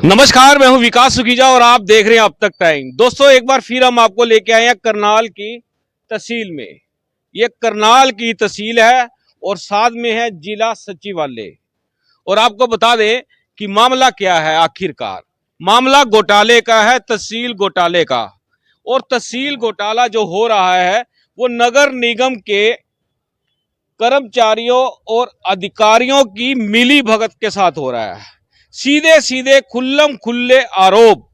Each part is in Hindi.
नमस्कार, मैं हूं विकास सुखीजा और आप देख रहे हैं अब तक टाइम। दोस्तों, एक बार फिर हम आपको लेके आए हैं करनाल की तहसील में। ये करनाल की तहसील है और साथ में है जिला सचिवालय। और आपको बता दें कि मामला क्या है। आखिरकार मामला घोटाले का है, तहसील घोटाले का। और तहसील घोटाला जो हो रहा है वो नगर निगम के कर्मचारियों और अधिकारियों की मिली भगत के साथ हो रहा है। सीधे सीधे खुल्लम खुल्ले आरोप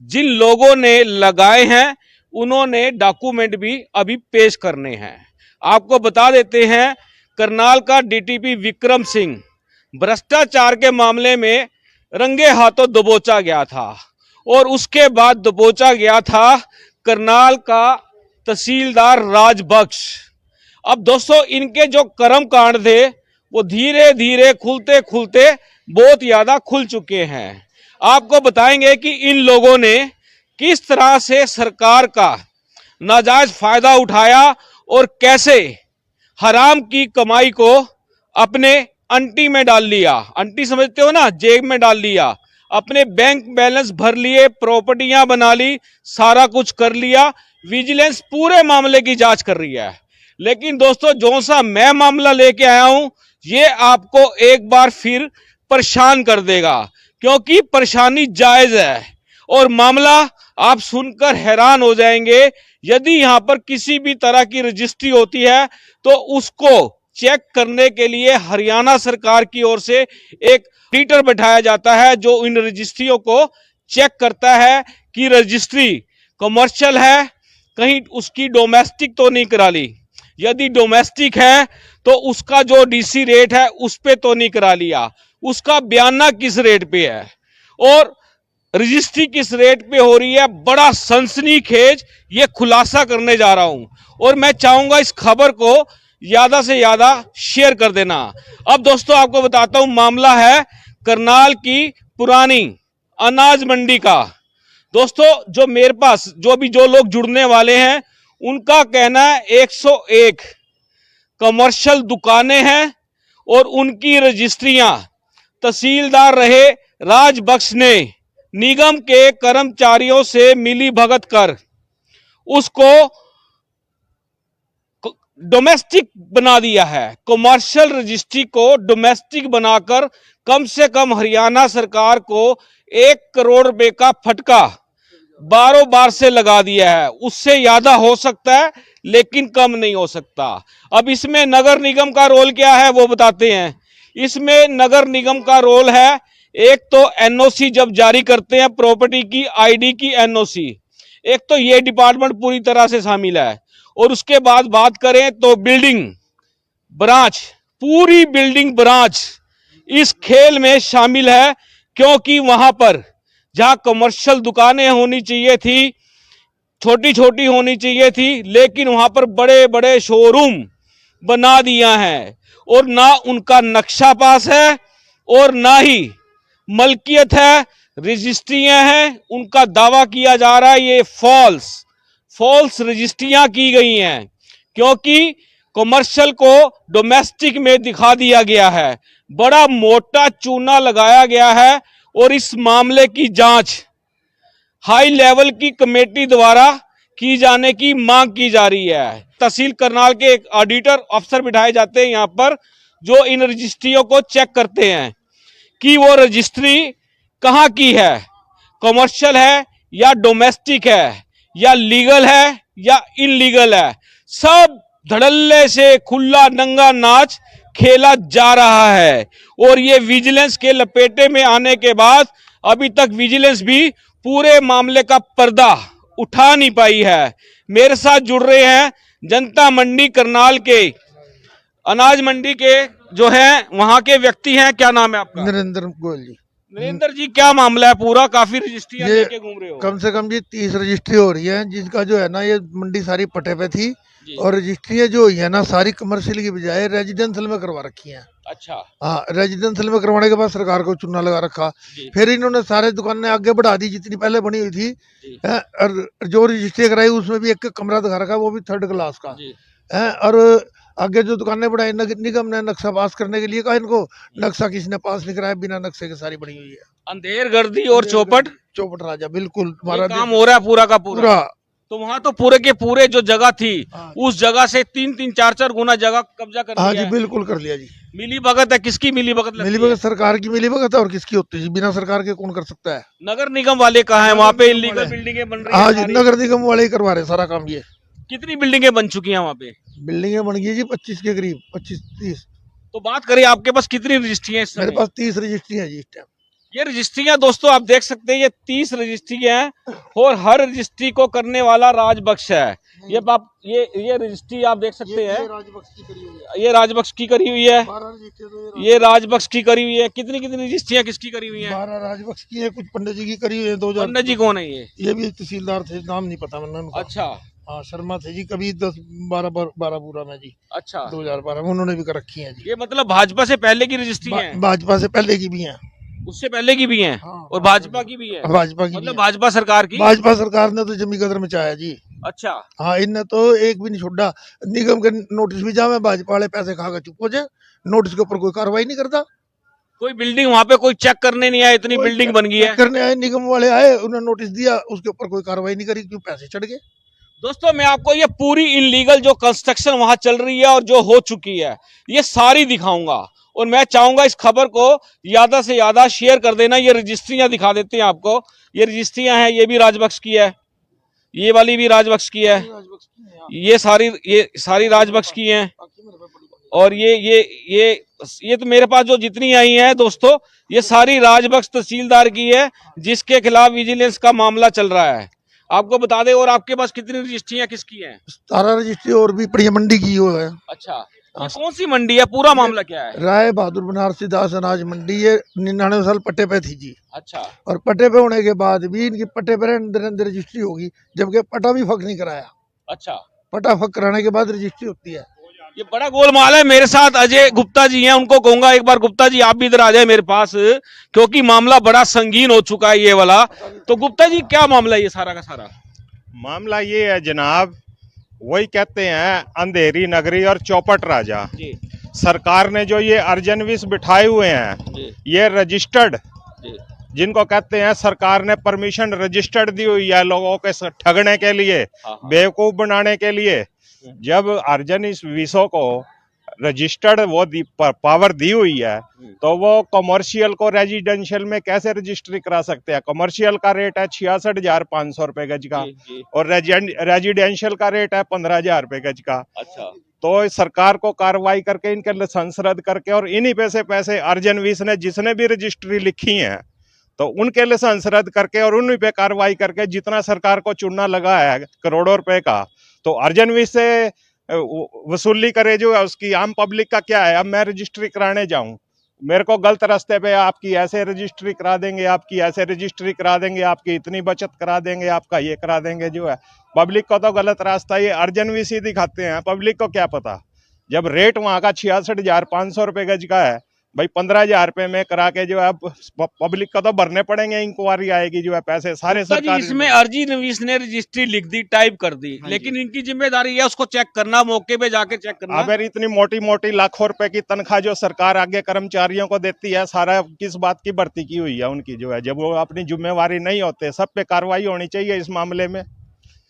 जिन लोगों ने लगाए हैं उन्होंने डॉक्यूमेंट भी अभी पेश करने हैं। आपको बता देते हैं, करनाल का डीटीपी विक्रम सिंह भ्रष्टाचार के मामले में रंगे हाथों दबोचा गया था और उसके बाद दबोचा गया था करनाल का तहसीलदार राजबख्श। अब दोस्तों, इनके जो कर्म कांड थे वो धीरे धीरे खुलते खुलते बहुत ज्यादा खुल चुके हैं। आपको बताएंगे कि इन लोगों ने किस तरह से सरकार का नाजायज फायदा उठाया और कैसे हराम की कमाई को अपने अंटी में डाल लिया। अंटी समझते हो ना, जेब में डाल लिया। अपने बैंक बैलेंस भर लिए, प्रॉपर्टियां बना ली, सारा कुछ कर लिया। विजिलेंस पूरे मामले की जांच कर रही है। लेकिन दोस्तों, जो सा मैं मामला लेके आया हूं ये आपको एक बार फिर परेशान कर देगा, क्योंकि परेशानी जायज है और मामला आप सुनकर हैरान हो जाएंगे। यदि यहां पर किसी भी तरह की रजिस्ट्री होती है तो उसको चेक करने के लिए हरियाणा सरकार की ओर से एक ऑडिटर बैठाया जाता है जो इन रजिस्ट्रियों को चेक करता है कि रजिस्ट्री कमर्शियल है, कहीं उसकी डोमेस्टिक तो नहीं करा ली। यदि डोमेस्टिक है तो उसका जो डीसी रेट है उस पे तो नहीं करा लिया, उसका बयाना किस रेट पे है और रजिस्ट्री किस रेट पे हो रही है। बड़ा सनसनीखेज ये खुलासा करने जा रहा हूं और मैं चाहूंगा इस खबर को ज्यादा से ज्यादा शेयर कर देना। अब दोस्तों, आपको बताता हूं, मामला है करनाल की पुरानी अनाज मंडी का। दोस्तों, जो मेरे पास जो लोग जुड़ने वाले हैं उनका कहना है 101 कमर्शियल दुकानें हैं और उनकी रजिस्ट्रियां तहसीलदार रहे राजबख्श ने निगम के कर्मचारियों से मिली भगत कर उसको डोमेस्टिक बना दिया है। कमर्शियल रजिस्ट्री को डोमेस्टिक बनाकर कम से कम हरियाणा सरकार को 1 करोड़ रुपए का फटका बार से लगा दिया है। उससे ज्यादा हो सकता है लेकिन कम नहीं हो सकता। अब इसमें नगर निगम का रोल क्या है वो बताते हैं। इसमें नगर निगम का रोल है, एक तो एनओसी जब जारी करते हैं प्रॉपर्टी की, आईडी की एनओसी, एक तो ये डिपार्टमेंट पूरी तरह से शामिल है। और उसके बाद बात करें तो बिल्डिंग ब्रांच, पूरी बिल्डिंग ब्रांच इस खेल में शामिल है, क्योंकि वहां पर जहां कमर्शियल दुकानें होनी चाहिए थी, छोटी छोटी होनी चाहिए थी, लेकिन वहां पर बड़े बड़े शोरूम बना दिया है और ना उनका नक्शा पास है और ना ही मलकियत है। रजिस्ट्रियां हैं, उनका दावा किया जा रहा है ये फॉल्स रजिस्ट्रियां की गई हैं, क्योंकि कमर्शियल को डोमेस्टिक में दिखा दिया गया है। बड़ा मोटा चूना लगाया गया है और इस मामले की जांच हाई लेवल की कमेटी द्वारा की जाने की मांग की जा रही है। तहसील करनाल के एक ऑडिटर अफसर बिठाए जाते हैं यहां पर, जो इन रजिस्ट्रियों को चेक करते हैं कि वो रजिस्ट्री कहां की है, कमर्शियल है या डोमेस्टिक है या लीगल है या इनलीगल है। सब धड़ल्ले से खुला नंगा नाच खेला जा रहा है और ये विजिलेंस के लपेटे में आने के बाद अभी तक विजिलेंस भी पूरे मामले का पर्दा उठा नहीं पाई है। मेरे साथ जुड़ रहे हैं जनता मंडी करनाल के अनाज मंडी के जो है वहां के व्यक्ति हैं। क्या नाम है आपका? नरेंद्र गोयल जी। नरेंद्र जी, क्या मामला है पूरा? काफी रजिस्ट्रियां लेके घूम रहे हो। कम से कम ये 30 रजिस्ट्री हो रही है, जिसका जो है ना ये मंडी सारी पटे पे थी और रजिस्ट्रियाँ जो हुई है ना सारी कमर्शियल की बजाय रेजिडेंशियल में करवा रखी हैं। अच्छा। हाँ, रेजिडेंशियल में करवाने के बाद सरकार को चूना लगा रखा, फिर इन्होंने सारे दुकानें आगे बढ़ा दी जितनी पहले बनी हुई थी। और जो रजिस्ट्री कराई उसमें भी एक कमरा दिखा रखा, वो भी 3rd क्लास का है। और आगे जो दुकानें बनाई नगर निगम ने नक्शा पास करने के लिए कहा इनको, नक्शा किसने पास नहीं कराया, बिना नक्शे के सारी बनी हुई है। अंधेर गर्दी और चौपट चौपट राजा, बिल्कुल ये हमारा काम हो रहा है पूरा का पूरा। पूरा। तो वहाँ तो पूरे के पूरे जो जगह थी हाँ। उस जगह से 3-3 4-4 गुना जगह कब्जा कर हाँ लिया जी, है। बिल्कुल कर लिया जी। मिली भगत है, किसकी मिली भगत लगती मिली है? भगत सरकार की मिली भगत है, और किसकी होती है जी, बिना सरकार के कौन कर सकता है। नगर निगम वाले कहाँ हैं? वहाँ पे नगर निगम इलीगल वाले। बिल्डिंगें बन रही हाँ है जी, सारी। नगर निगम वाले ही करवा रहे हैं सारा काम ये। कितनी बिल्डिंगें बन चुकी हैं वहाँ पे? बिल्डिंगें बन गई जी 25 के करीब, 25-30। तो बात करें आपके पास कितनी रजिस्ट्री है इस मेरे समय? पास 30 रजिस्ट्री है जी इस टाइम। ये रजिस्ट्रियां दोस्तों आप देख सकते हैं, ये 30 रजिस्ट्रियां हैं और हर रजिस्ट्री को करने वाला राजबक्श है। ये रजिस्ट्री आप देख सकते हैं, राजबक्स की करी हुई है। ये राजबक्स की करी हुई है, 12 रजिस्ट्री तो ये राजबक्स की करी हुई है। कितनी कितनी रजिस्ट्रियां किसकी करी हुई हैं? 12 राजबक्स की है, कुछ पंडित जी की करी हुई है 2000। पंडित जी कौन है ये? ये भी तहसीलदार थे, नाम नहीं पता मैंने उनका। अच्छा हाँ, शर्मा थे जी, कभी 10-12 पूरा में जी, अच्छा, 2012 में उन्होंने भी कर रखी है जी। ये मतलब भाजपा से पहले की रजिस्ट्री है, भाजपा से पहले की भी है। उससे पहले की भी है हाँ, और भाजपा की भी है, भाजपा की भी मतलब है। भाजपा सरकार की। भाजपा सरकार ने तो जमी कदर में चाहा जी। अच्छा, हाँ, इनने तो एक भी नहीं छोड़ा। निगम के नोटिस भी जावे, भाजपा वाले पैसे खा के चुप हो जाए, नोटिस के ऊपर कोई कार्रवाई नहीं करता। कोई बिल्डिंग वहां पे कोई चेक करने नहीं आया, इतनी बिल्डिंग बन गई है। चेक करने आए, निगम वाले आए, उन्होंने नोटिस दिया, उसके ऊपर कोई कार्रवाई नहीं करी, क्यों? पैसे चढ़ गए। दोस्तों मैं आपको ये पूरी इनलीगल जो कंस्ट्रक्शन वहां चल रही है और जो हो चुकी है ये सारी दिखाऊंगा, और मैं चाहूंगा इस खबर को ज्यादा से ज्यादा शेयर कर देना। ये रजिस्ट्रियां दिखा देते हैं आपको, ये रजिस्ट्रियां हैं, ये भी राजबक्स की है, ये वाली भी राजबक्स की है, ये सारी राजबक्स की हैं, और ये तो मेरे पास जो जितनी आई हैं दोस्तों ये सारी राजबक्स तहसीलदार की है, जिसके खिलाफ विजिलेंस का मामला चल रहा है। आपको बता दें, और आपके पास कितनी रजिस्ट्रियां किसकी हैं? 17 रजिस्ट्री और भी पड़ी है, मंडी की वो है। अच्छा, ये कौन सी मंडी है? पूरा मामला क्या है? राय बहादुर बनारसी दास अनाज मंडी है, 99 साल पट्टे पे थी जी। अच्छा, और पट्टे पे होने के बाद भी इनकी पट्टे पे अंदर रजिस्ट्री होगी, जबकि पट्टा भी फक नहीं कराया। अच्छा, पट्टा फक कराने के बाद रजिस्ट्री होती है। ये बड़ा गोलमाल है। मेरे साथ अजय गुप्ता जी हैं, उनको कहूंगा एक बार गुप्ता जी आप भी इधर आ जाए मेरे पास, क्योंकि मामला बड़ा संगीन हो चुका है ये वाला। तो गुप्ता जी क्या मामला है ये सारा का सारा? मामला ये है जनाब, वही कहते हैं अंधेरी नगरी और चौपट राजा। जी सरकार ने जो ये अर्जन विष बिठाए हुए हैं, जी ये रजिस्टर्ड, जी, जिनको कहते हैं सरकार ने परमिशन रजिस्टर्ड दी हुई है लोगों के ठगने के लिए, हाँ, हाँ। बेवकूफ बनाने के लिए। जब अर्जन इस विषों को रजिस्टर्ड पावर दी हुई है, तो वो कमर्शियल को रेजिडेंशियल में कैसे रजिस्ट्री करा सकते हैं? कमर्शियल का रेट है 66,500 रुपए गज का, जी, जी। और रेजिडेंशियल का रेट है 15,000 रुपए गज का। अच्छा, तो सरकार को कार्रवाई करके इनके लाइसेंस रद्द करके, और इन्हीं पैसे अर्जन विष ने जिसने भी रजिस्ट्री लिखी है तो उनके लाइसेंस रद्द करके और उन्हीं पे कार्रवाई करके, जितना सरकार को चूना लगा है करोड़ों रुपए का, तो अर्जन विष से वसूली करे जो है उसकी। आम पब्लिक का क्या है? अब मैं रजिस्ट्री कराने जाऊं, मेरे को गलत रास्ते पे आपकी ऐसे रजिस्ट्री करा देंगे, आपकी ऐसे रजिस्ट्री करा देंगे, आपकी इतनी बचत करा देंगे, आपका ये करा देंगे जो है। पब्लिक को तो गलत रास्ता ये अर्जन विष ही दिखाते हैं, पब्लिक को क्या पता। जब रेट वहाँ का 66,500 रुपए गज का है, भाई 15,000 रुपए में करा के जो है पब्लिक को तो भरने पड़ेंगे, इंक्वायरी आएगी जो है, पैसे सारे सरकार। इसमें अर्जी नवीस ने रजिस्ट्री लिख दी, टाइप कर दी, लेकिन इनकी जिम्मेदारी है उसको चेक करना, मौके पे जाके चेक करना। अगर इतनी मोटी मोटी लाखों रुपए की तनख्वाह जो सरकार आगे कर्मचारियों को देती है, सारा किस बात की भर्ती की हुई है उनकी जो है? जब वो अपनी जिम्मेवारी नहीं होते, सब पे कार्रवाई होनी चाहिए इस मामले में।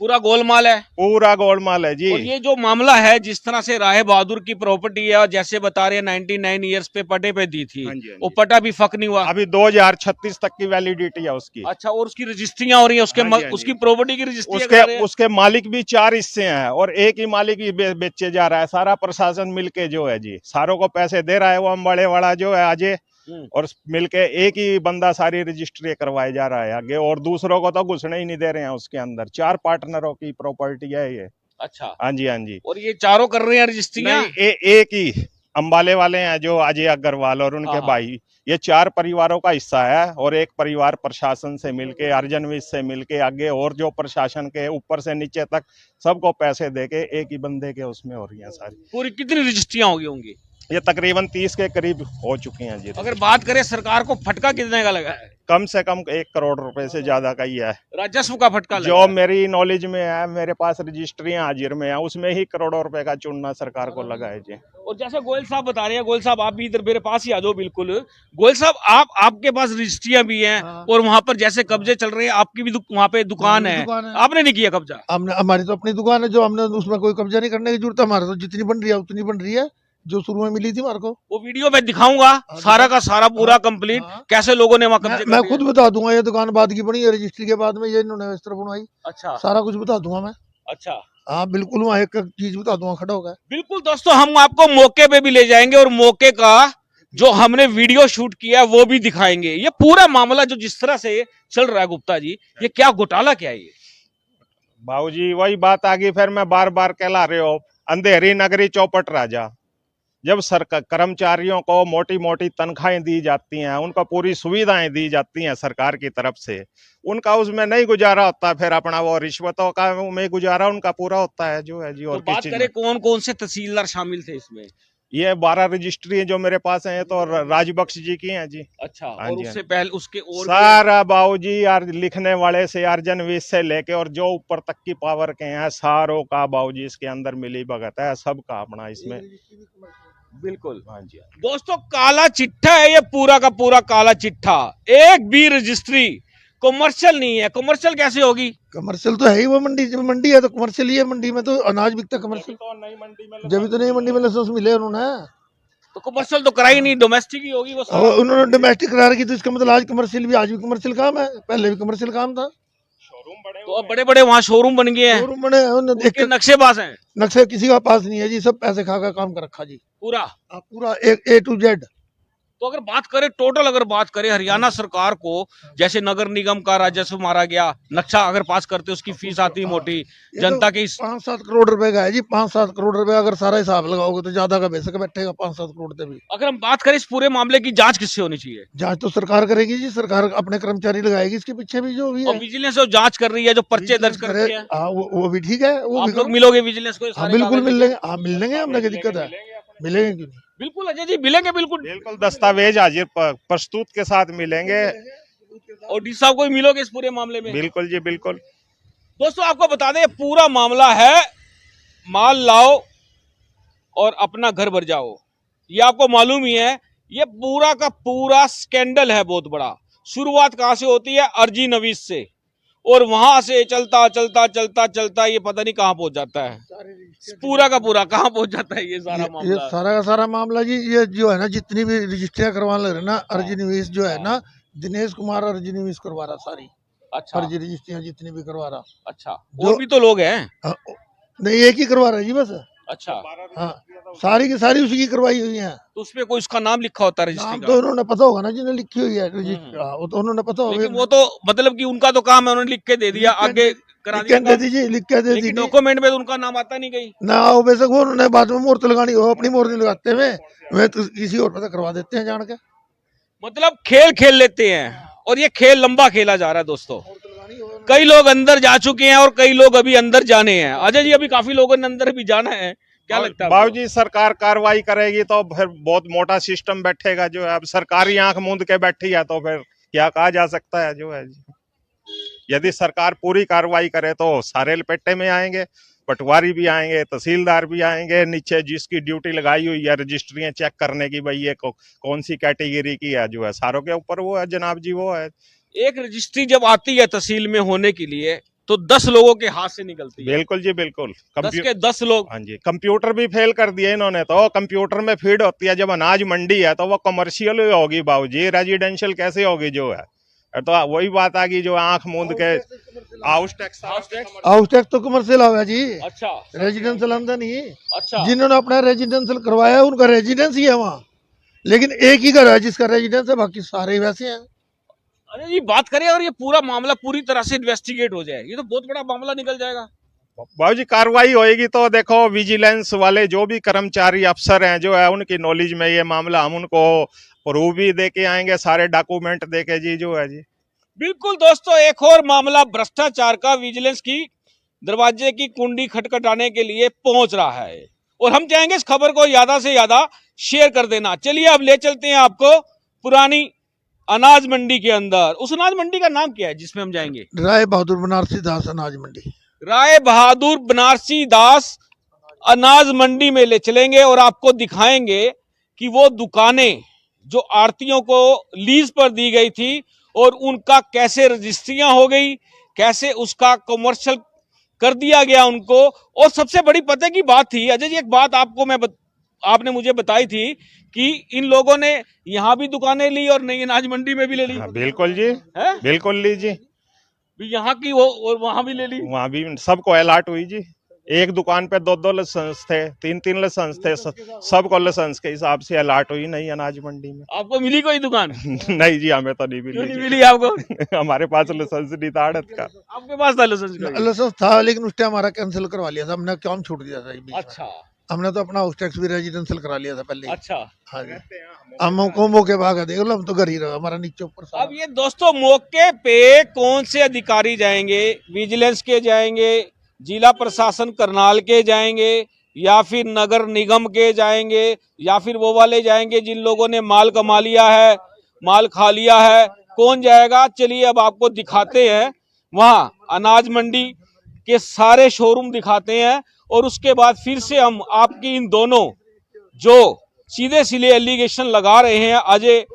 पूरा गोलमाल है, पूरा गोलमाल है जी। और ये जो मामला है, जिस तरह से राय बहादुर की प्रॉपर्टी है, और जैसे बता रहे हैं 99 ईयर्स पे पट्टे पे दी थी, हाँ जी, हाँ वो जी। पट्टा भी फक नहीं हुआ। अभी 2036 तक की वैलिडिटी है उसकी। अच्छा, और उसकी रजिस्ट्रियां हो रही है, उसके हाँ जी, हाँ जी। उसकी प्रॉपर्टी की रजिस्ट्री उसके मालिक भी 4 हिस्से हैं, और एक ही मालिक ही बेचे जा रहा है। सारा प्रशासन मिलके जो है जी, सारों को पैसे दे रहा है वो अम्बाड़े वाला जो है अजय, और मिलके एक ही बंदा सारी रजिस्ट्री करवाए जा रहा है आगे, और दूसरों को तो घुसने ही नहीं दे रहे हैं उसके अंदर। 4 पार्टनरों की प्रॉपर्टी है ये। अच्छा, हाँ जी, हाँ जी। और ये चारों कर रहे हैं रजिस्ट्रियां? नहीं, एक ही अम्बाले वाले हैं जो अजय अग्रवाल और उनके भाई, ये 4 परिवारों का हिस्सा है, और एक परिवार प्रशासन से मिलके, अर्जन विष से मिलके आगे, और जो प्रशासन के ऊपर से नीचे तक सबको पैसे देके एक ही बंदे के उसमें हो रही है सारी। पूरी कितनी रजिस्ट्रियां होगी होंगी? ये तकरीबन 30 के करीब हो चुकी हैं जी। अगर बात करें सरकार को फटका कितने का लगा है? कम से कम 1 करोड़ रुपए से ज्यादा का ही है। राजस्व का फटका लगा जो है। मेरी नॉलेज में है, मेरे पास रजिस्ट्रियां हाजिर में है, उसमें ही करोड़ों रुपए का चूना सरकार को लगा है जी। और जैसे गोयल साहब बता रहे हैं, गोयल साहब आप भी इधर मेरे पास ही आ जाओ बिल्कुल। गोयल साहब आपके पास रजिस्ट्रियां भी हैं हाँ। और वहां पर जैसे कब्जे चल रहे हैं, आपकी भी वहां पे दुकान है, आपने नहीं किया कब्जा? हमने, हमारी तो अपनी दुकान है, जो हमने उसमें कोई कब्जा नहीं करने की जरूरत है। हमारे तो जितनी बन रही है उतनी बन रही है, जो शुरू में मिली थी हमारे को। वो वीडियो मैं दिखाऊंगा सारा का सारा पूरा कंप्लीट, हाँ। कैसे लोगों ने वहां कब्जे कर मैं लिए। खुद बता दूंगा, ये दुकान बाद की बनी है, रजिस्ट्री के बाद में ये इन्होंने इस तरह बनवाई, अच्छा सारा कुछ बता दूंगा मैं। अच्छा, हाँ बिल्कुल, वहाँ एक चीज बता दूंगा खड़ा होगा। बिल्कुल दोस्तों, हम आपको मौके पे भी ले जाएंगे और मौके का जो हमने वीडियो शूट किया है वो भी दिखाएंगे। ये पूरा मामला जो जिस तरह से चल रहा है गुप्ता जी, ये क्या घोटाला क्या है ये? बाबूजी वही बात आ गई, फिर मैं बार बार कहला रहे हो, अंधेरी नगरी चौपट राजा। जब सरकार कर्मचारियों को मोटी मोटी तनख्वाहें दी जाती हैं, उनको पूरी सुविधाएं दी जाती हैं सरकार की तरफ से, उनका उसमें नहीं गुजारा होता, फिर अपना वो रिश्वतों का में गुजारा उनका पूरा होता है जो है जी। तो और किस बात चीज करें में? कौन कौन से तहसीलदार शामिल थे इसमें? ये 12 रजिस्ट्री जो मेरे पास हैं, ये तो राजबख्श जी की हैं जी। अच्छा, हाँ और जी, उससे पहले उसके और सारा बाबूजी यार, लिखने वाले से अर्जन वीस से लेके और जो ऊपर तक की पावर के हैं, सारों का बाबूजी इसके अंदर मिली भगत है, सबका अपना इसमें। बिल्कुल। हाँ जी। दोस्तों काला चिट्ठा है ये, पूरा का पूरा काला चिट्ठा। एक भी रजिस्ट्री कमर्शियल नहीं है। कमर्शियल कैसे होगी? कमर्शियल तो है ही, वो मंडी, जब मंडी है तो कमर्शियल ही है। मंडी में तो अनाज बिकता है कमर्शियल, तो नई मंडी में जब तो नई मंडी में लाइसेंस मिले उन्होंने। तो कमर्शियल तो कराई नहीं, डोमेस्टिक ही होगी वो सारा। और उन्होंने डोमेस्टिक करा रखी, तो इसका मतलब आज कमर्शियल भी, आज भी कमर्शियल काम है, पहले भी कमर्शियल काम था। शोरूम बड़े तो अब बड़े बड़े वहाँ शोरूम बन गए हैं, शोरूम बने हैं, उन्होंने उनके नक्शेबाज हैं नक्शे किसी का पास नहीं है जी, सब पैसे खा कर काम कर रखा जी, पूरा। पूरा A to Z। तो अगर बात करें टोटल, अगर बात करें हरियाणा सरकार को, जैसे नगर निगम का राजस्व मारा गया, नक्शा अगर पास करते उसकी फीस आती है मोटी, जनता की 5-7 करोड़ रुपए का है जी, 5-7 करोड़ रुपए। अगर सारा हिसाब लगाओगे तो ज्यादा का बेशक बैठेगा 5-7 करोड़ से भी। अगर हम बात करें इस पूरे मामले की जांच किससे होनी चाहिए? जांच तो सरकार करेगी जी, सरकार अपने कर्मचारी लगाएगी इसके पीछे भी, जो भी और है विजिलेंस जो जांच कर रही है, जो पर्चे दर्ज कर रही है, हाँ वो भी ठीक है, वो आप भी लोग मिलोगे विजिलेंस को? ये हाँ सारे बिल्कुल कागज मिल लेके? लेंगे, हाँ मिल लेंगे, हमने क्या दिक्कत है, मिलेंगे क्यों नहीं। बिल्कुल अजय जी, मिलेंगे बिल्कुल। बिल्कुल दस्तावेज हाजिर प्रस्तुत के साथ मिलेंगे। और डी साहब को भी मिलोगे इस पूरे मामले में? बिल्कुल जी बिल्कुल। दोस्तों आपको बता दें, पूरा मामला है माल लाओ और अपना घर भर जाओ। ये आपको मालूम ही है, ये पूरा का पूरा स्कैंडल है बहुत बड़ा। शुरुआत कहां से होती है? अर्जी नवीस से, और वहां से चलता चलता चलता चलता ये पता नहीं कहां पहुंच जाता है। पूरा का पूरा कहां पहुंच जाता है ये सारा ये मामला? सारा का सारा मामला जी, ये जो है ना, जितनी भी रजिस्ट्रियां करवाने लग रहे ना, अर्जी निवेश जो है ना, दिनेश कुमार अर्जी निवेश करवा रहा सारी। अच्छा फर्जी रजिस्ट्रियां जितनी भी करवा रहा। अच्छा, और भी तो लोग हैं। हाँ, नहीं एक ही करवा रहा है जी बस। अच्छा, हाँ सारी की सारी उसी की करवाई हुई है। तो उसमें कोई उसका नाम लिखा होता है नाम रजिस्ट्री तो का? उन्होंने पता होगा ना, जिन्हें लिखी हुई है रजिस्ट्री, वो तो उन्होंने पता होगा। लेकिन वो तो मतलब कि उनका तो काम है, उन्होंने लिख के दे दिया, आगे करा लिख के दिया। दे दीजिए, लिख के दे लेकिन दीजिए डॉक्यूमेंट में तो उनका नाम आता नहीं कहीं। ना, वो बेशक वो उन्होंने बाद में मुहूर्त लगानी हो, अपनी मुहूर्त नहीं लगाते हुए वे तो किसी और पता करवा देते हैं जान के। मतलब खेल खेल लेते हैं, और ये खेल लंबा खेला जा रहा है दोस्तों। कई लोग अंदर जा चुके हैं और कई लोग अभी अंदर जाने हैं। अजय जी, अभी काफी लोगों ने अंदर भी जाना है, क्या लगता है आपको? बाबूजी सरकार कार्रवाई करेगी तो फिर बहुत मोटा सिस्टम बैठेगा जो है। अब सरकारी आंख मूंद के बैठी है तो फिर क्या कहा जा सकता है जो है। यदि सरकार पूरी कार्रवाई करे तो सारे लपेटे में आएंगे, पटवारी भी आएंगे, तहसीलदार भी आएंगे, नीचे जिसकी ड्यूटी लगाई हुई है रजिस्ट्रियां चेक करने की, भाई ये कौन सी कैटेगरी की है जो है, सारों के ऊपर वो है जनाब जी, वो है। एक रजिस्ट्री जब आती है तहसील में होने के लिए तो 10 लोगों के हाथ से निकलती है। बिल्कुल जी बिल्कुल। 10 के 10 लोग। हाँ जी, कंप्यूटर भी फेल कर दिए इन्होंने तो। कंप्यूटर में फीड होती है, जब अनाज मंडी है तो वो कमर्शियल होगी बाबूजी, रेजिडेंशियल कैसे होगी जो है। तो वही बात आ गई जो आंख मूंद के हाउस टैक्स तो कमर्शियल आया जी। अच्छा, रेजिडेंशियल आमदा नहीं। अच्छा, जिन्होंने अपना रेजिडेंशियल करवाया है उनका रेजिडेंस ही है वहाँ, लेकिन एक ही घर है जिसका रेजिडेंस है, बाकी सारे वैसे हैं। अरे ये बात करें अगर ये पूरा मामला पूरी तरह से इन्वेस्टिगेट हो जाए, ये तो बहुत बड़ा मामला निकल जाएगा। बाबूजी कार्रवाई होएगी तो देखो, विजिलेंस वाले जो भी कर्मचारी अफसर हैं जो है, उनकी नॉलेज में ये मामला, हम उनको प्रूफ भी दे के आएंगे, सारे डॉक्यूमेंट दे के जी जो है जी। बिल्कुल दोस्तों, एक और मामला भ्रष्टाचार का विजिलेंस की दरवाजे की कुंडी खटखटाने के लिए पहुंच रहा है, और हम चाहेंगे इस खबर को ज्यादा से ज्यादा शेयर कर देना। चलिए अब ले चलते हैं आपको पुरानी अनाज मंडी के अंदर। उस अनाज मंडी का नाम क्या है जिसमें हम जाएंगे? राय बहादुर बनारसी दास अनाज मंडी। राय बहादुर बनारसी दास अनाज मंडी में ले चलेंगे और आपको दिखाएंगे कि वो दुकानें जो आड़तियों को लीज पर दी गई थी और उनका कैसे रजिस्ट्रियां हो गई, कैसे उसका कमर्शियल कर दिया गया उनको। और सबसे बड़ी पते की बात थी अजय जी, एक बात आपको आपने मुझे बताई थी कि इन लोगों ने यहाँ भी दुकानें ली और नई अनाज मंडी में भी ले ली। हाँ, बिल्कुल जी, है बिल्कुल ली जी, यहाँ की वो और वहां भी ले ली। वहाँ भी सबको अलर्ट हुई जी। एक दुकान पे 2-2 लाइसेंस थे, 3-3 लाइसेंस थे, सबको लाइसेंस के हिसाब से अलर्ट हुई नई अनाज मंडी में। आपको मिली कोई दुकान? नहीं जी, हमें तो नहीं क्यों नहीं मिली मिली आपको? हमारे पास लाइसेंस नहीं था आड़त का। आपके पास था लाइसेंस का? लाइसेंस था लेकिन उस टाइम हमारा कैंसिल करवा लिया था, हमने काम छूट दिया था बीच में। अच्छा हमने तो अपना हाउस टैक्स भी रेजिडेंशियल करा लिया था पहले ही। अच्छा। हाँ जी, हमको मौके भागा देख लो, हम तो घर ही रहो, हमारा नीचे ऊपर सारा। अब ये दोस्तों मौके पे कौन से अधिकारी जाएंगे? विजिलेंस के जाएंगे, जिला प्रशासन करनाल के जाएंगे, या फिर नगर निगम के जाएंगे, या फिर वो वाले जाएंगे जिन लोगों ने माल कमा लिया है, माल खा लिया है? कौन जाएगा? चलिए अब आपको दिखाते हैं वहां अनाज मंडी के सारे शोरूम दिखाते हैं और उसके बाद फिर से हम आपकी इन दोनों जो सीधे सीधे एलिगेशन लगा रहे हैं अजय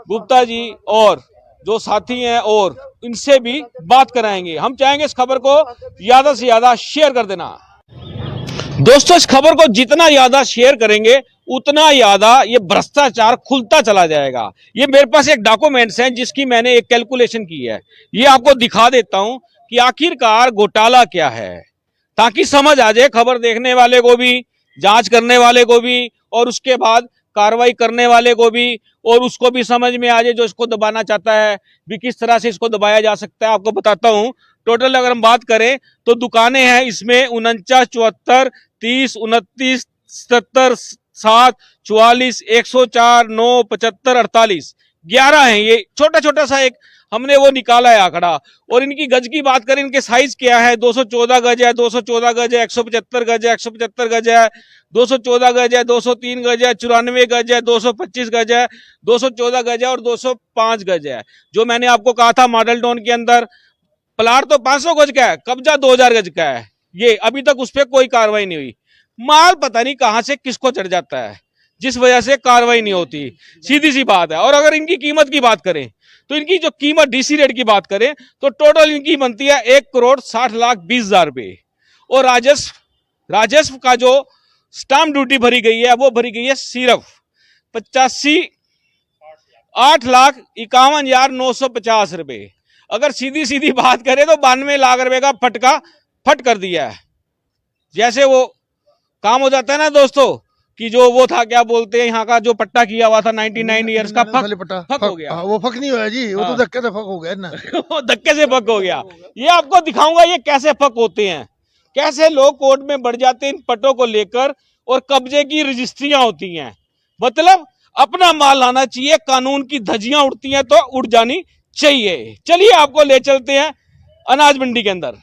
गुप्ता जी और जो साथी हैं, और इनसे भी बात कराएंगे। हम चाहेंगे इस खबर को ज्यादा से ज्यादा शेयर कर देना। दोस्तों इस खबर को जितना ज्यादा शेयर करेंगे उतना ज्यादा ये भ्रष्टाचार खुलता चला जाएगा। ये मेरे पास एक डॉक्यूमेंट्स हैं जिसकी मैंने एक कैलकुलेशन की है, ये आपको दिखा देता हूं कि आखिरकार घोटाला क्या है, ताकि समझ आ जाए खबर देखने वाले को भी, जांच करने वाले को भी, और उसके बाद कार्रवाई करने वाले को भी, और उसको भी समझ में आ जाए जो इसको दबाना चाहता है भी किस तरह से इसको दबाया जा सकता है। आपको बताता हूं टोटल अगर हम बात करें तो दुकानें हैं इसमें 49, 74, 30, 29, 77, 7, 44, 104, 9, 75, 48, 11 हैं। ये छोटा छोटा सा एक हमने वो निकाला है आंकड़ा। और इनकी गज की बात करें, इनके साइज क्या है? 214 गज है, 214 गज है, 175 गज है, 175 गज है, 214 गज है, 203 गज है, 94 गज है, 225 गज है, 214 गज है और 205 गज है। जो मैंने आपको कहा था मॉडल टाउन के अंदर प्लाट तो 500 गज का है, कब्जा 2000 गज का है। ये अभी तक उस पर कोई कार्रवाई नहीं हुई। माल पता नहीं कहां से किसको चढ़ जाता है जिस वजह से कार्रवाई नहीं होती, सीधी सी बात है। और अगर इनकी कीमत की बात करें तो इनकी जो कीमत डीसी रेट की बात करें तो टोटल इनकी बनती है 1,60,20,000 रुपए। और राजस्व का जो स्टाम्प ड्यूटी भरी गई है वो भरी गई है सिर्फ 8,51,950 रुपए। अगर सीधी सीधी बात करें तो 92 लाख रुपए का फटका फट कर दिया है। जैसे वो काम हो जाता है ना दोस्तों कि जो वो था, क्या बोलते हैं, यहाँ का जो पट्टा किया हुआ था 99 ईयर्स का, फक हो गया। वो फक नहीं हुआ जी, वो तो धक्के से फक हो गया ना। वो धक्के से फक हो गया। ये आपको दिखाऊंगा ये कैसे फक होते हैं, कैसे लोग कोर्ट में बढ़ जाते हैं इन पट्टों को लेकर, और कब्जे की रजिस्ट्रियां होती हैं। मतलब अपना माल लाना चाहिए, कानून की धज्जियां उड़ती हैं तो उड़ जानी चाहिए। चलिए आपको ले चलते हैं अनाज मंडी के अंदर।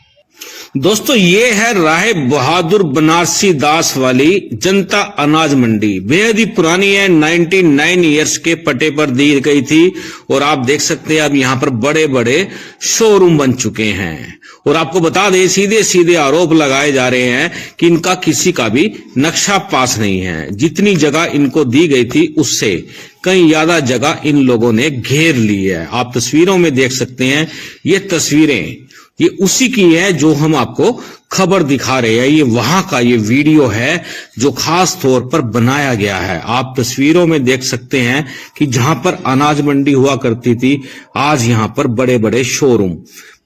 दोस्तों ये है राय बहादुर बनारसी दास वाली जनता अनाज मंडी। बेहद ही पुरानी है, 99 ईयर्स के पट्टे पर दी गई थी। और आप देख सकते हैं अब यहाँ पर बड़े बड़े शोरूम बन चुके हैं। और आपको बता दें सीधे सीधे आरोप लगाए जा रहे हैं कि इनका किसी का भी नक्शा पास नहीं है। जितनी जगह इनको दी गई थी उससे कहीं ज्यादा जगह इन लोगों ने घेर ली है। आप तस्वीरों में देख सकते हैं, ये तस्वीरें ये उसी की है जो हम आपको खबर दिखा रहे हैं। ये वहां का ये वीडियो है जो खास तौर पर बनाया गया है। आप तस्वीरों में देख सकते हैं कि जहां पर अनाज मंडी हुआ करती थी आज यहां पर बड़े बड़े शोरूम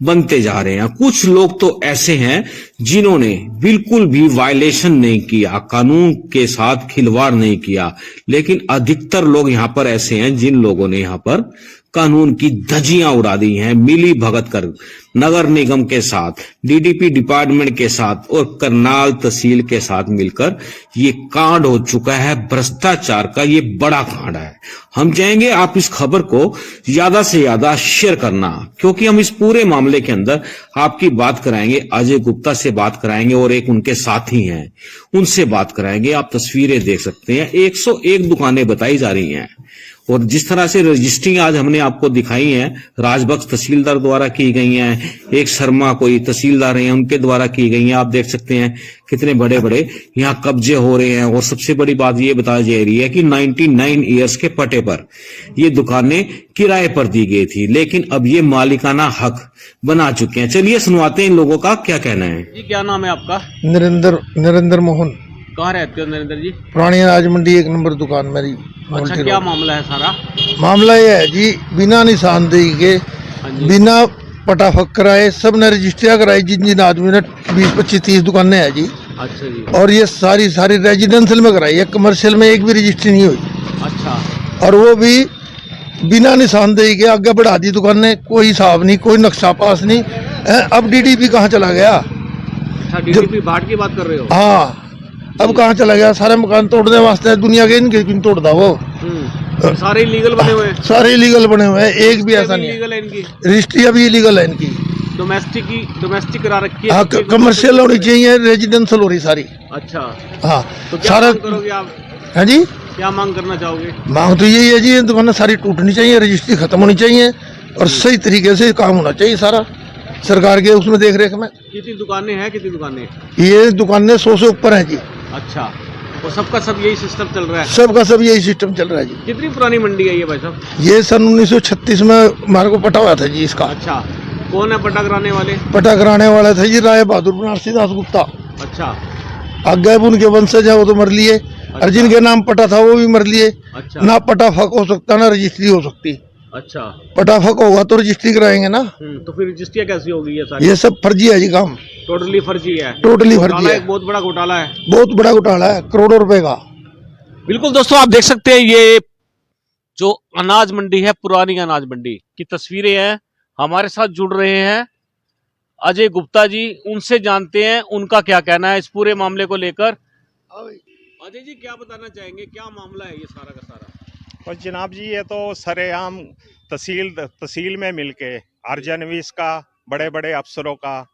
बनते जा रहे हैं। कुछ लोग तो ऐसे हैं जिन्होंने बिल्कुल भी वायलेशन नहीं किया, कानून के साथ खिलवाड़ नहीं किया, लेकिन अधिकतर लोग यहां पर ऐसे हैं जिन लोगों ने यहां पर कानून की धज्जियां उड़ा दी हैं, मिली भगत कर नगर निगम के साथ, डीडीपी डिपार्टमेंट के साथ और करनाल तहसील के साथ मिलकर ये कांड हो चुका है। भ्रष्टाचार का ये बड़ा कांड है। हम चाहेंगे आप इस खबर को ज्यादा से ज्यादा शेयर करना, क्योंकि हम इस पूरे मामले के अंदर आपकी बात कराएंगे। अजय गुप्ता से बात कराएंगे और एक उनके साथी हैं, उनसे बात कराएंगे। आप तस्वीरें देख सकते हैं, 101 दुकानें बताई जा रही हैं और जिस तरह से रजिस्ट्री आज हमने आपको दिखाई है, राजबख्श तहसीलदार द्वारा की गई हैं, एक शर्मा कोई तहसीलदार हैं उनके द्वारा की गई हैं। आप देख सकते हैं कितने बड़े बड़े यहाँ कब्जे हो रहे हैं। और सबसे बड़ी बात ये बताई जा रही है कि 99 ईयर्स के पट्टे पर ये दुकानें किराए पर दी गई थी, लेकिन अब ये मालिकाना हक बना चुके हैं। चलिए सुनवाते हैं इन लोगों का क्या कहना है। जी क्या नाम है आपका? नरेंद्र मोहन। कहाँ रहते हो नरेंद्र जी? पुरानी अनाज मंडी 1 नंबर दुकान मेरी। अच्छा, क्या मामला है सारा? मामला ये है जी, बिना निशानदेही के, बिना पटा फक कराए सबने रजिस्ट्रिया कराई। जिन जिन आदमी ने 20, 25, 30 दुकानें हैं जी। अच्छा जी। और ये सारी रेजिडेंशियल में कराई है, कमर्शियल में एक भी रजिस्ट्री नहीं हुई। अच्छा। और वो भी बिना निशानदेही के आगे बढ़ा दी दुकानें, कोई हिसाब नहीं, कोई नक्शा पास नहीं। अब डीडीपी कहाँ चला गया? अच्छा, डीडीपी बाट की बात कर रहे हो? हाँ, अब कहाँ चला गया? सारे मकान तोड़ने वास्ते दुनिया के इनके क्यों तोड़ता वो? सारे इलीगल बने हुए हैं। सारे इलीगल बने हुए हैं, एक भी ऐसा नहीं है। इनकी रजिस्ट्री अभी इलीगल है इनकी। डोमेस्टिक करा रखी है। हाँ, कमर्शियल होनी चाहिए, रेजिडेंशियल हो रही सारी। अच्छा। हाँ, तो क्या सारा मांग करोगे आप? हाँ जी, क्या मांग करना चाहोगे? मांग तो यही है जी, ये दुकानें सारी टूटनी चाहिए, रजिस्ट्री खत्म होनी चाहिए और सही तरीके से काम होना चाहिए सारा सरकार के उसमें देख रेख में। कितनी दुकानें हैं? कितनी दुकानें? ये दुकानें 100 से ऊपर है जी। अच्छा, और सबका सब यही सिस्टम चल रहा है? सबका सब यही सिस्टम चल रहा है जी। कितनी पुरानी मंडी है ये भाई साहब? ये सन 1936 में हमारे को पटा हुआ था जी इसका। अच्छा, कौन है पटा कराने वाले? पटा कराने वाला था जी राय बहादुर बनारसी दास गुप्ता। अच्छा। आगे उनके वंशज है, वो तो मर लिए। अच्छा। और जिनके नाम पटा था वो भी मर लिए। अच्छा। ना पटा फक हो सकता ना रजिस्ट्री हो सकती। अच्छा। पटा फक होगा तो रजिस्ट्री कराएंगे ना। तो फिर रजिस्ट्री कैसी होगी ये सारी? ये सब फर्जी है जी काम, टोटली फर्जी है। टोटली फर्जी है। एक बहुत बड़ा घोटाला है। बहुत बड़ा घोटाला है, करोड़ों रुपए का। बिल्कुल दोस्तों, आप देख सकते हैं ये जो अनाज मंडी है, पुरानी अनाज मंडी की तस्वीरें हैं। हमारे साथ जुड़ रहे हैं अजय गुप्ता जी, उनसे जानते हैं उनका क्या कहना है इस पूरे मामले को लेकर। अजय जी क्या बताना चाहेंगे, क्या मामला है ये सारा का सारा? और जनाब जी, ये तो सरेआम तहसील में मिलके अर्जनवीस का, बड़े बड़े अफसरों का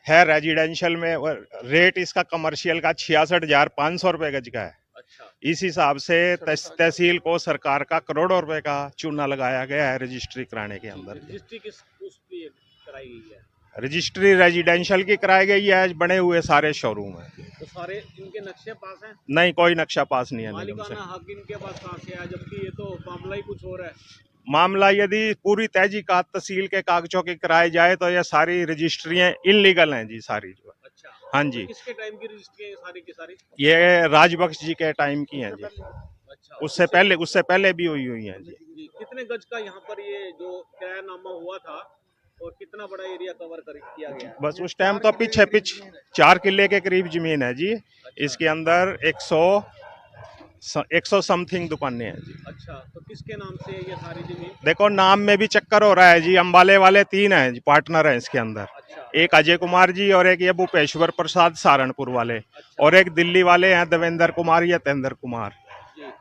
है। रेजिडेंशियल में रेट इसका कमर्शियल का 66,500 रुपये गज का है। अच्छा। इस हिसाब से तहसील को सरकार का करोड़ों रुपए का चूना लगाया गया है रजिस्ट्री कराने के अंदर। रजिस्ट्री किस उसकी कराई गई है? रजिस्ट्री रेजिडेंशियल की कराई गई है। बने हुए सारे शोरूम है। तो सारे इनके नक्शे पास हैं? नहीं, कोई नक्शा पास नहीं है निगम से। मालिकाना हक इनके पास कहाँ से है, जबकि ये तो मामला ही कुछ और है। मामला यदि पूरी तहजीकात तहसील के कागजों की कराई जाए तो ये सारी रजिस्ट्रियां इनलीगल हैं जी, सारी जो है। अच्छा। हाँ जी। तो किसके टाइम की रजिस्ट्री है सारी की सारी? ये राजबख्श जी के टाइम की हैं जी। अच्छा। उससे पहले भी हुई हैं जी। कितने गज का यहाँ पर ये जो किरायानामा हुआ था और कितना बड़ा एरिया कवर किया गया है? बस उस टाइम तो पीछे 4 किले के करीब जमीन है जी। अच्छा। इसके अंदर 100 समथिंग दुकानें हैं जी। अच्छा, तो किसके नाम से ये सारी जमीन? देखो, नाम में भी चक्कर हो रहा है जी। अंबाले वाले 3 हैं जी, पार्टनर हैं इसके अंदर। अच्छा। एक अजय कुमार जी और एक ये भूपेश्वर प्रसाद सहारनपुर वाले। अच्छा। और एक दिल्ली वाले हैं देवेंद्र कुमार या तेंद्र कुमार।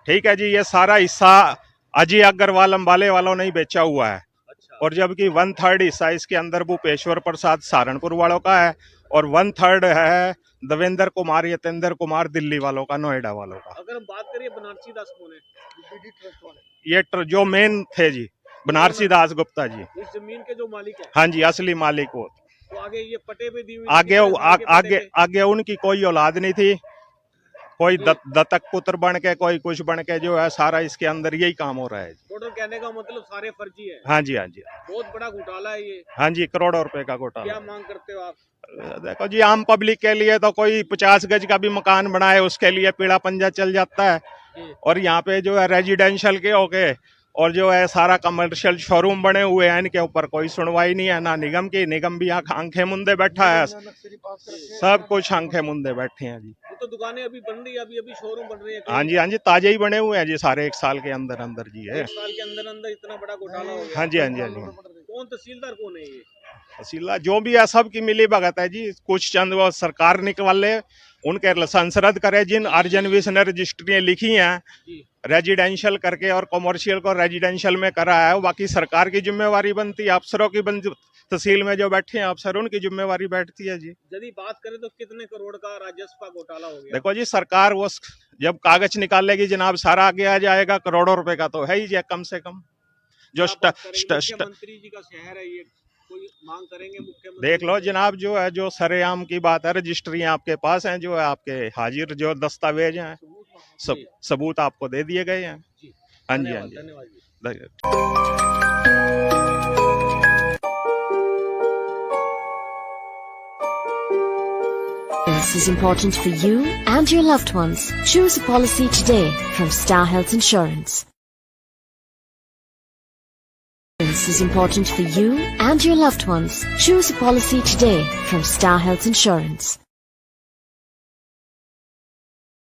ठीक है जी। ये सारा हिस्सा अजय अग्रवाल अंबाले वालों ने ही बेचा हुआ है। अच्छा। और जबकि 1/3 हिस्सा इसके अंदर भूपेश्वर प्रसाद सहारनपुर वालों का है और 1/3 है देवेंद्र कुमार या तेंद्र कुमार दिल्ली वालों का, नोएडा वालों का। अगर हम बात करिए बनारसी दास कौन है? ये जो मेन थे जी, बनारसी दास गुप्ता जी। इस जमीन के जो मालिक है? हाँ जी, असली मालिक वो। तो आगे ये पटे पे दी हुई? आगे उनकी कोई औलाद नहीं थी। कोई दत्तक पुत्र बन के, कोई कुछ बन के जो है, सारा इसके अंदर यही काम हो रहा है। टोटल कहने का मतलब सारे फर्जी है? हाँ जी, हाँ जी। बहुत बड़ा घोटाला है ये। हाँ जी, करोड़ों रुपए का घोटाला। क्या मांग करते हो आप? देखो जी, आम पब्लिक के लिए तो कोई 50 गज का भी मकान बनाए उसके लिए पीड़ा पंजा चल जाता है। और यहाँ पे जो है रेजिडेंशियल के होके और जो है सारा कमर्शियल शोरूम बने हुए हैं, इनके ऊपर कोई सुनवाई नहीं है, ना निगम की। निगम भी यहाँ आंखें मुंदे बैठा है, सब कुछ आंखें मुंदे बैठे हैं जी। तो दुकानें अभी बन रही है, अभी अभी शोरूम बन रही है। हाँ जी, हाँ जी, ताजे ही बने हुए हैं जी, सारे 1 साल के अंदर अंदर जी है। 1 साल के अंदर अंदर इतना बड़ा घोटाला हो गया। हाँ जी, हाँ जी, हाँ जी। कौन तहसीलदार कौन है ये? तहसीलदार जो भी है सब की मिली भगत है जी। कुछ चंद वो सरकार निकले, उनके लाइसेंस रद्द करे। जिन अर्जन विस ने रजिस्ट्रियाँ लिखी हैं रेजिडेंशियल करके और कमर्शियल को रेजिडेंशियल में करा है, बाकी सरकार की जिम्मेवारी बनती है, अफसरों की बनती, तहसील में जो बैठे हैं अफसर उनकी जिम्मेवारी बैठती है जी। यदि बात करें तो कितने करोड़ का राजस्व का घोटाला हो गया? देखो जी, सरकार वो जब कागज निकालेगी जनाब, सारा आगे आ जाएगा। करोड़ों रुपए का तो है ही जी, कम से कम। जो मुख्यमंत्री जी का शहर है ये, कोई मांग करेंगे मुख्यमंत्री? देख लो जनाब, जो है जो सरेआम की बात है, रजिस्ट्रियाँ आपके पास हैं, जो है आपके हाजिर जो दस्तावेज हैं, सब सबूत आपको दे दिए गए हैं। हाँ जी, हाँ जी, धन्यवाद। This is important for you and your loved ones. Choose a policy today from Star Health Insurance. This is important for you and your loved ones. Choose a policy today from Star Health Insurance.